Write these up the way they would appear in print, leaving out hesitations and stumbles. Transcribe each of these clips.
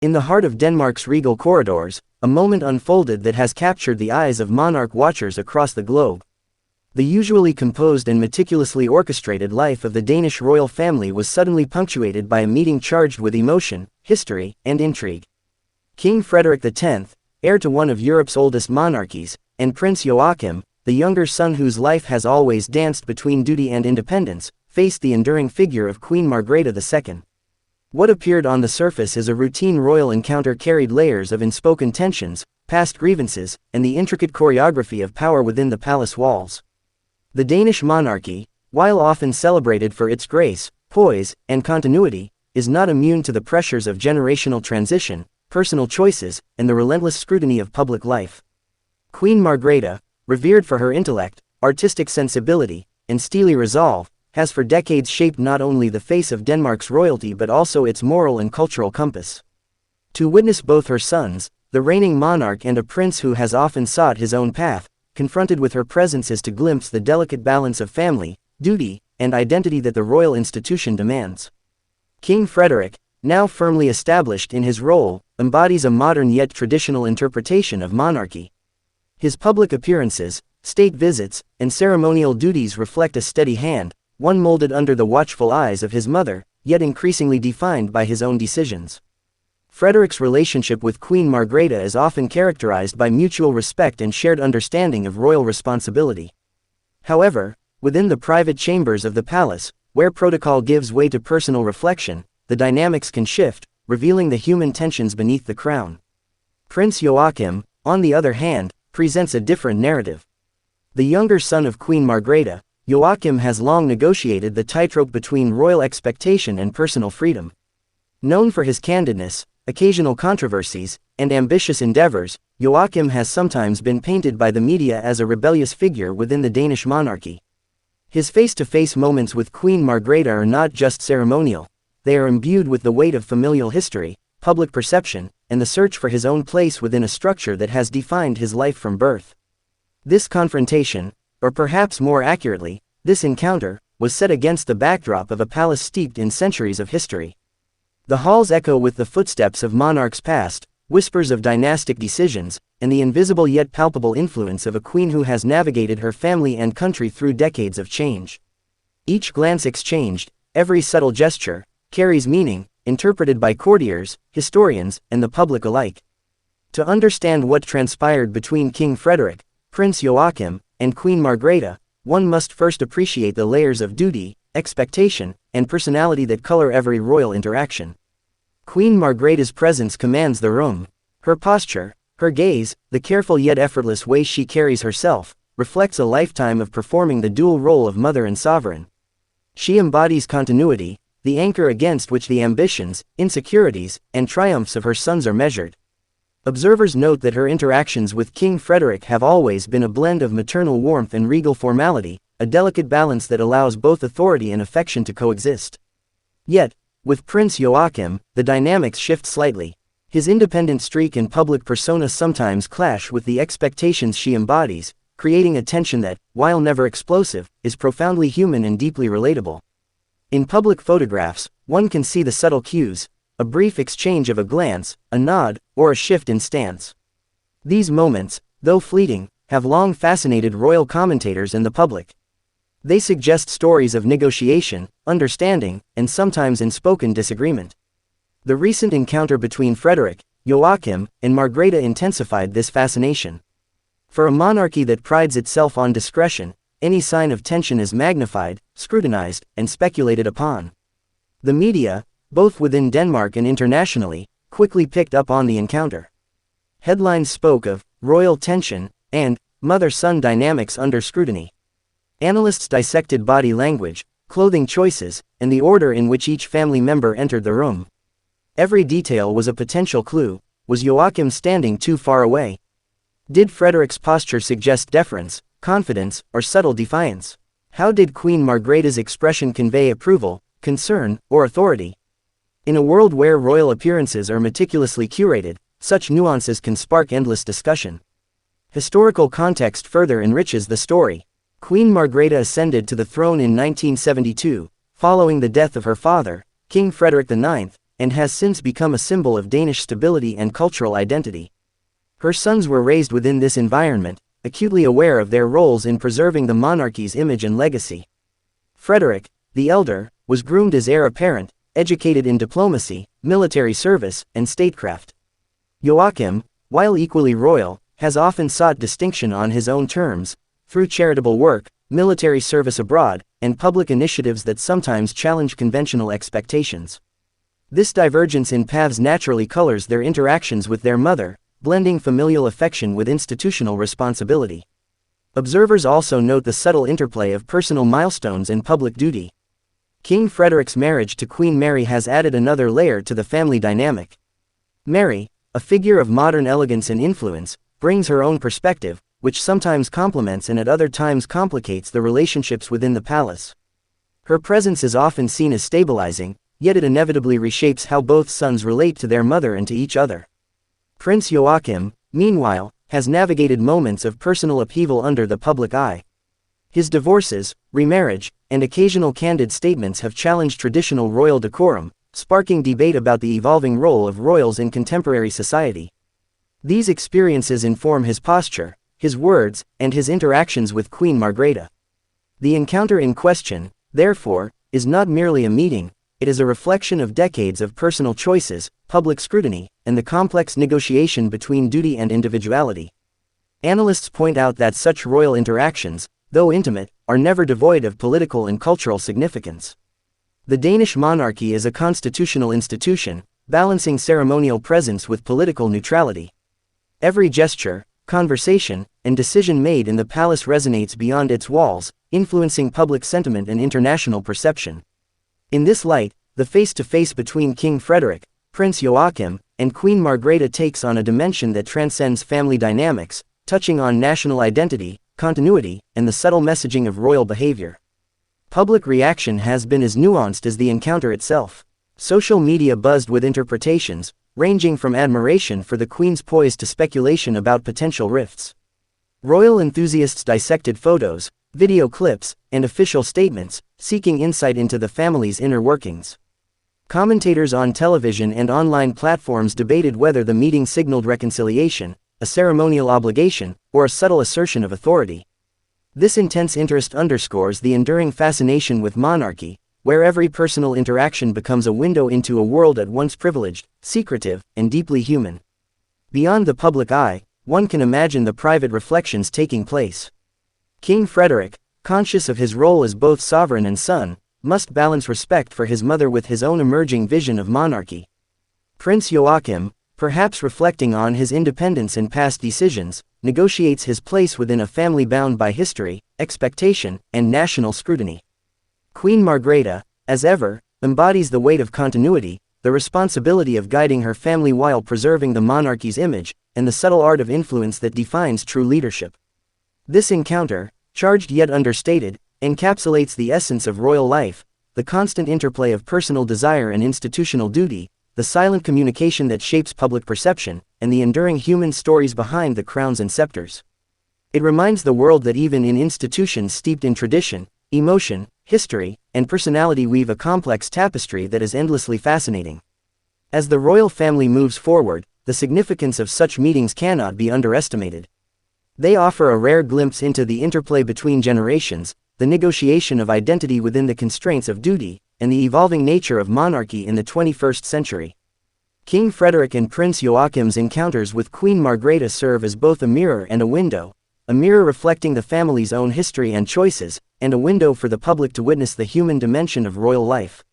In the heart of Denmark's regal corridors, a moment unfolded that has captured the eyes of monarch watchers across the globe. The usually composed and meticulously orchestrated life of the Danish royal family was suddenly punctuated by a meeting charged with emotion, history, and intrigue. King Frederick X, heir to one of Europe's oldest monarchies, and Prince Joachim, the younger son whose life has always danced between duty and independence, faced the enduring figure of Queen Margrethe II. What appeared on the surface as a routine royal encounter carried layers of unspoken tensions, past grievances, and the intricate choreography of power within the palace walls. The Danish monarchy, while often celebrated for its grace, poise, and continuity, is not immune to the pressures of generational transition, personal choices, and the relentless scrutiny of public life. Queen Margrethe, revered for her intellect, artistic sensibility, and steely resolve, has for decades shaped not only the face of Denmark's royalty but also its moral and cultural compass. To witness both her sons, the reigning monarch and a prince who has often sought his own path, confronted with her presence is to glimpse the delicate balance of family, duty, and identity that the royal institution demands. King Frederick, now firmly established in his role, embodies a modern yet traditional interpretation of monarchy. His public appearances, state visits, and ceremonial duties reflect a steady hand, one molded under the watchful eyes of his mother, yet increasingly defined by his own decisions. Frederick's relationship with Queen Margrethe is often characterized by mutual respect and shared understanding of royal responsibility. However, within the private chambers of the palace, where protocol gives way to personal reflection, the dynamics can shift, revealing the human tensions beneath the crown. Prince Joachim, on the other hand, presents a different narrative. The younger son of Queen Margrethe, Joachim has long negotiated the tightrope between royal expectation and personal freedom. Known for his candidness, occasional controversies, and ambitious endeavors, Joachim has sometimes been painted by the media as a rebellious figure within the Danish monarchy. His face-to-face moments with Queen Margrethe are not just ceremonial, they are imbued with the weight of familial history, public perception, and the search for his own place within a structure that has defined his life from birth. This confrontation, or perhaps more accurately, this encounter, was set against the backdrop of a palace steeped in centuries of history. The halls echo with the footsteps of monarchs past, whispers of dynastic decisions, and the invisible yet palpable influence of a queen who has navigated her family and country through decades of change. Each glance exchanged, every subtle gesture, carries meaning, interpreted by courtiers, historians, and the public alike. To understand what transpired between King Frederick, Prince Joachim, and Queen Margrethe, one must first appreciate the layers of duty, expectation, and personality that color every royal interaction. Queen Margrethe's presence commands the room. Her posture, her gaze, the careful yet effortless way she carries herself, reflects a lifetime of performing the dual role of mother and sovereign. She embodies continuity, the anchor against which the ambitions, insecurities, and triumphs of her sons are measured. Observers note that her interactions with King Frederick have always been a blend of maternal warmth and regal formality, a delicate balance that allows both authority and affection to coexist. Yet, with Prince Joachim, the dynamics shift slightly. His independent streak and public persona sometimes clash with the expectations she embodies, creating a tension that, while never explosive, is profoundly human and deeply relatable. In public photographs, one can see the subtle cues, a brief exchange of a glance, a nod, or a shift in stance. These moments, though fleeting, have long fascinated royal commentators and the public. They suggest stories of negotiation, understanding, and sometimes unspoken disagreement. The recent encounter between Frederick, Joachim, and Margrethe intensified this fascination. For a monarchy that prides itself on discretion, any sign of tension is magnified, scrutinized, and speculated upon. The media, both within Denmark and internationally, quickly picked up on the encounter. Headlines spoke of royal tension and mother-son dynamics under scrutiny. Analysts dissected body language, clothing choices, and the order in which each family member entered the room. Every detail was a potential clue. Was Joachim standing too far away? Did Frederick's posture suggest deference, confidence, or subtle defiance? How did Queen Margrethe's expression convey approval, concern, or authority? In a world where royal appearances are meticulously curated, such nuances can spark endless discussion. Historical context further enriches the story. Queen Margrethe ascended to the throne in 1972, following the death of her father, King Frederick IX, and has since become a symbol of Danish stability and cultural identity. Her sons were raised within this environment, acutely aware of their roles in preserving the monarchy's image and legacy. Frederick, the elder, was groomed as heir apparent, educated in diplomacy, military service, and statecraft. Joachim, while equally royal, has often sought distinction on his own terms, through charitable work, military service abroad, and public initiatives that sometimes challenge conventional expectations. This divergence in paths naturally colors their interactions with their mother, blending familial affection with institutional responsibility. Observers also note the subtle interplay of personal milestones and public duty. King Frederick's marriage to Queen Mary has added another layer to the family dynamic. Mary, a figure of modern elegance and influence, brings her own perspective, which sometimes complements and at other times complicates the relationships within the palace. Her presence is often seen as stabilizing, yet it inevitably reshapes how both sons relate to their mother and to each other. Prince Joachim, meanwhile, has navigated moments of personal upheaval under the public eye. His divorces, remarriage, and occasional candid statements have challenged traditional royal decorum, sparking debate about the evolving role of royals in contemporary society. These experiences inform his posture, his words, and his interactions with Queen Margrethe. The encounter in question, therefore, is not merely a meeting, it is a reflection of decades of personal choices, public scrutiny, and the complex negotiation between duty and individuality. Analysts point out that such royal interactions, though intimate, are never devoid of political and cultural significance. The Danish monarchy is a constitutional institution, balancing ceremonial presence with political neutrality. Every gesture, conversation, and decision made in the palace resonates beyond its walls, influencing public sentiment and international perception. In this light, the face-to-face between King Frederick, Prince Joachim, and Queen Margrethe takes on a dimension that transcends family dynamics, touching on national identity, continuity, and the subtle messaging of royal behavior. Public reaction has been as nuanced as the encounter itself. Social media buzzed with interpretations, ranging from admiration for the Queen's poise to speculation about potential rifts. Royal enthusiasts dissected photos, video clips, and official statements, seeking insight into the family's inner workings. Commentators on television and online platforms debated whether the meeting signaled reconciliation, a ceremonial obligation, or a subtle assertion of authority. This intense interest underscores the enduring fascination with monarchy, where every personal interaction becomes a window into a world at once privileged, secretive, and deeply human. Beyond the public eye, one can imagine the private reflections taking place. King Frederick, conscious of his role as both sovereign and son, must balance respect for his mother with his own emerging vision of monarchy. Prince Joachim, perhaps reflecting on his independence and past decisions, negotiates his place within a family bound by history, expectation, and national scrutiny. Queen Margrethe, as ever, embodies the weight of continuity, the responsibility of guiding her family while preserving the monarchy's image, and the subtle art of influence that defines true leadership. This encounter, charged yet understated, encapsulates the essence of royal life, the constant interplay of personal desire and institutional duty, the silent communication that shapes public perception, and the enduring human stories behind the crowns and scepters. It reminds the world that even in institutions steeped in tradition, emotion, history, and personality weave a complex tapestry that is endlessly fascinating. As the royal family moves forward, the significance of such meetings cannot be underestimated. They offer a rare glimpse into the interplay between generations, the negotiation of identity within the constraints of duty, and the evolving nature of monarchy in the 21st century. King Frederick and Prince Joachim's encounters with Queen Margrethe serve as both a mirror and a window, a mirror reflecting the family's own history and choices, and a window for the public to witness the human dimension of royal life.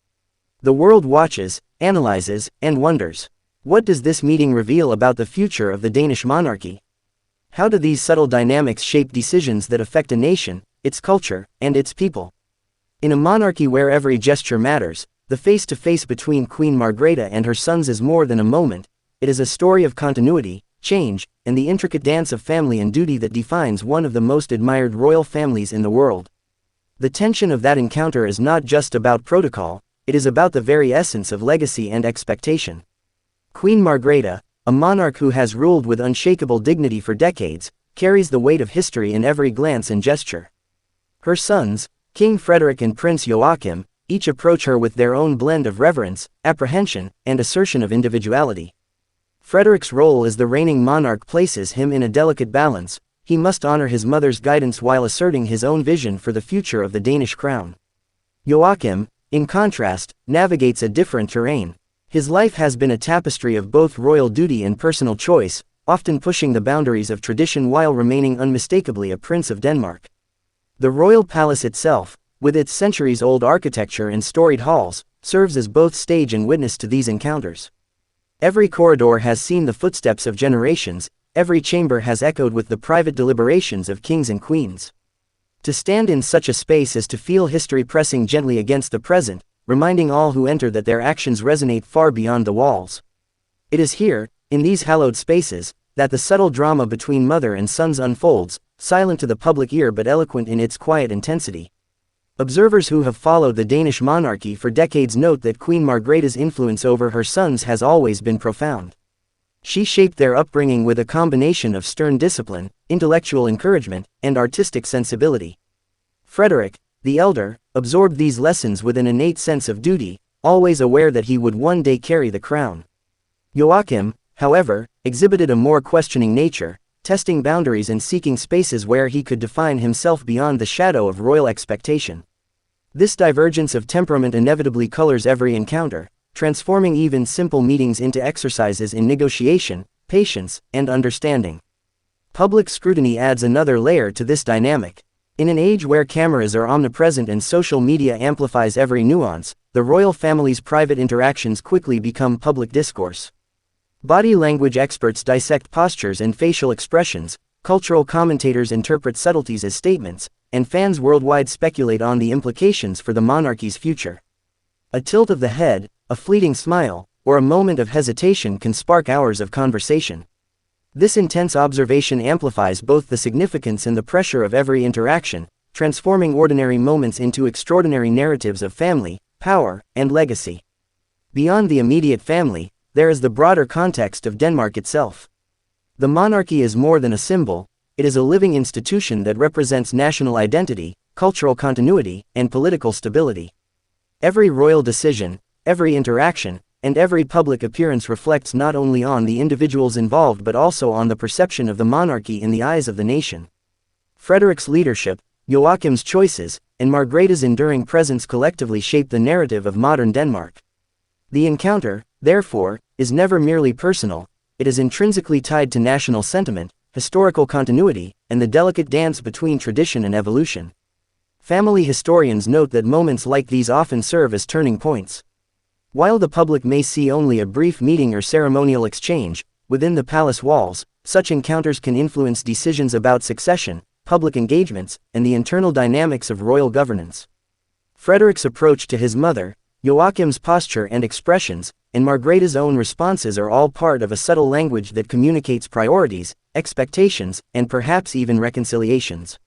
The world watches, analyzes, and wonders. What does this meeting reveal about the future of the Danish monarchy? How do these subtle dynamics shape decisions that affect a nation, its culture, and its people? In a monarchy where every gesture matters, the face-to-face between Queen Margrethe and her sons is more than a moment, it is a story of continuity, change, and the intricate dance of family and duty that defines one of the most admired royal families in the world. The tension of that encounter is not just about protocol, it is about the very essence of legacy and expectation. Queen Margrethe, a monarch who has ruled with unshakable dignity for decades, carries the weight of history in every glance and gesture. Her sons, King Frederick and Prince Joachim, each approach her with their own blend of reverence, apprehension, and assertion of individuality. Frederick's role as the reigning monarch places him in a delicate balance. He must honor his mother's guidance while asserting his own vision for the future of the Danish crown. Joachim, in contrast, navigates a different terrain. His life has been a tapestry of both royal duty and personal choice, often pushing the boundaries of tradition while remaining unmistakably a prince of Denmark. The royal palace itself, with its centuries-old architecture and storied halls, serves as both stage and witness to these encounters. Every corridor has seen the footsteps of generations, every chamber has echoed with the private deliberations of kings and queens. To stand in such a space is to feel history pressing gently against the present, reminding all who enter that their actions resonate far beyond the walls. It is here, in these hallowed spaces, that the subtle drama between mother and sons unfolds, silent to the public ear but eloquent in its quiet intensity. Observers who have followed the Danish monarchy for decades note that Queen Margrethe's influence over her sons has always been profound. She shaped their upbringing with a combination of stern discipline, intellectual encouragement, and artistic sensibility. Frederick, the elder, absorbed these lessons with an innate sense of duty, always aware that he would one day carry the crown. Joachim, however, exhibited a more questioning nature, testing boundaries and seeking spaces where he could define himself beyond the shadow of royal expectation. This divergence of temperament inevitably colors every encounter, transforming even simple meetings into exercises in negotiation, patience, and understanding. Public scrutiny adds another layer to this dynamic. In an age where cameras are omnipresent and social media amplifies every nuance, the royal family's private interactions quickly become public discourse. Body language experts dissect postures and facial expressions, cultural commentators interpret subtleties as statements, and fans worldwide speculate on the implications for the monarchy's future. A tilt of the head, a fleeting smile, or a moment of hesitation can spark hours of conversation. This intense observation amplifies both the significance and the pressure of every interaction, transforming ordinary moments into extraordinary narratives of family, power, and legacy. Beyond the immediate family, there is the broader context of Denmark itself. The monarchy is more than a symbol, it is a living institution that represents national identity, cultural continuity, and political stability. Every royal decision, every interaction, and every public appearance reflects not only on the individuals involved but also on the perception of the monarchy in the eyes of the nation. Frederick's leadership, Joachim's choices, and Margrethe's enduring presence collectively shape the narrative of modern Denmark. The encounter, therefore, is never merely personal, it is intrinsically tied to national sentiment, historical continuity, and the delicate dance between tradition and evolution. Family historians note that moments like these often serve as turning points. While the public may see only a brief meeting or ceremonial exchange, within the palace walls, such encounters can influence decisions about succession, public engagements, and the internal dynamics of royal governance. Frederick's approach to his mother, Joachim's posture and expressions, and Margrethe's own responses are all part of a subtle language that communicates priorities, expectations, and perhaps even reconciliations.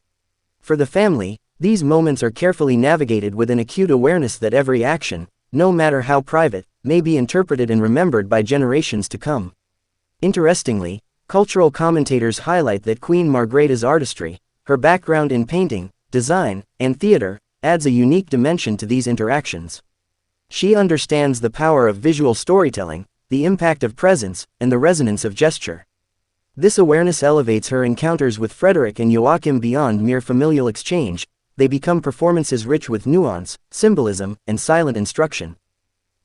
For the family, these moments are carefully navigated with an acute awareness that every action, no matter how private, may be interpreted and remembered by generations to come. Interestingly, cultural commentators highlight that Queen Margrethe's artistry, her background in painting, design, and theater, adds a unique dimension to these interactions. She understands the power of visual storytelling, the impact of presence, and the resonance of gesture. This awareness elevates her encounters with Frederick and Joachim beyond mere familial exchange, they become performances rich with nuance, symbolism, and silent instruction.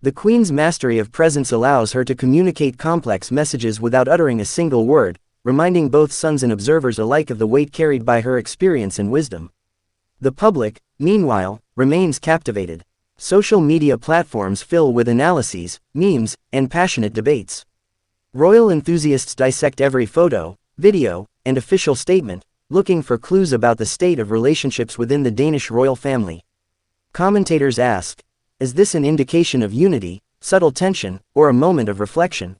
The Queen's mastery of presence allows her to communicate complex messages without uttering a single word, reminding both sons and observers alike of the weight carried by her experience and wisdom. The public, meanwhile, remains captivated. Social media platforms fill with analyses, memes, and passionate debates. Royal enthusiasts dissect every photo, video, and official statement, looking for clues about the state of relationships within the Danish royal family. Commentators ask, is this an indication of unity, subtle tension, or a moment of reflection?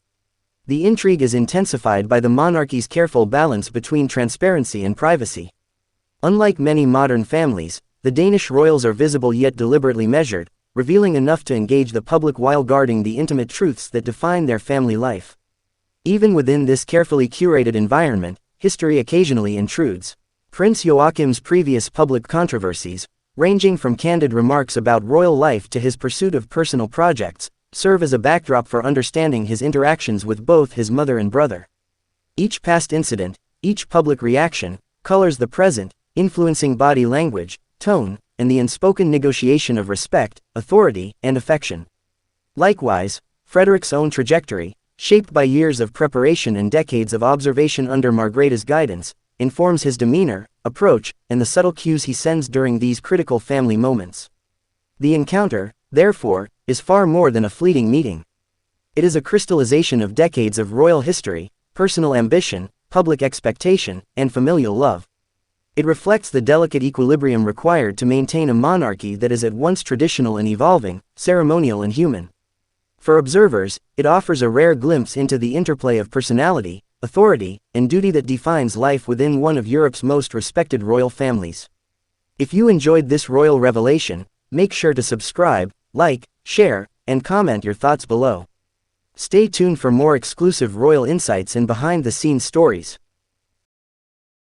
The intrigue is intensified by the monarchy's careful balance between transparency and privacy. Unlike many modern families, the Danish royals are visible yet deliberately measured, revealing enough to engage the public while guarding the intimate truths that define their family life. Even within this carefully curated environment, history occasionally intrudes. Prince Joachim's previous public controversies, ranging from candid remarks about royal life to his pursuit of personal projects, serve as a backdrop for understanding his interactions with both his mother and brother. Each past incident, each public reaction, colors the present, influencing body language, tone, and the unspoken negotiation of respect, authority, and affection. Likewise, Frederick's own trajectory, shaped by years of preparation and decades of observation under Margrethe's guidance, informs his demeanor, approach, and the subtle cues he sends during these critical family moments. The encounter, therefore, is far more than a fleeting meeting. It is a crystallization of decades of royal history, personal ambition, public expectation, and familial love. It reflects the delicate equilibrium required to maintain a monarchy that is at once traditional and evolving, ceremonial and human. For observers, it offers a rare glimpse into the interplay of personality, authority, and duty that defines life within one of Europe's most respected royal families. If you enjoyed this royal revelation, make sure to subscribe, like, share, and comment your thoughts below. Stay tuned for more exclusive royal insights and behind-the-scenes stories.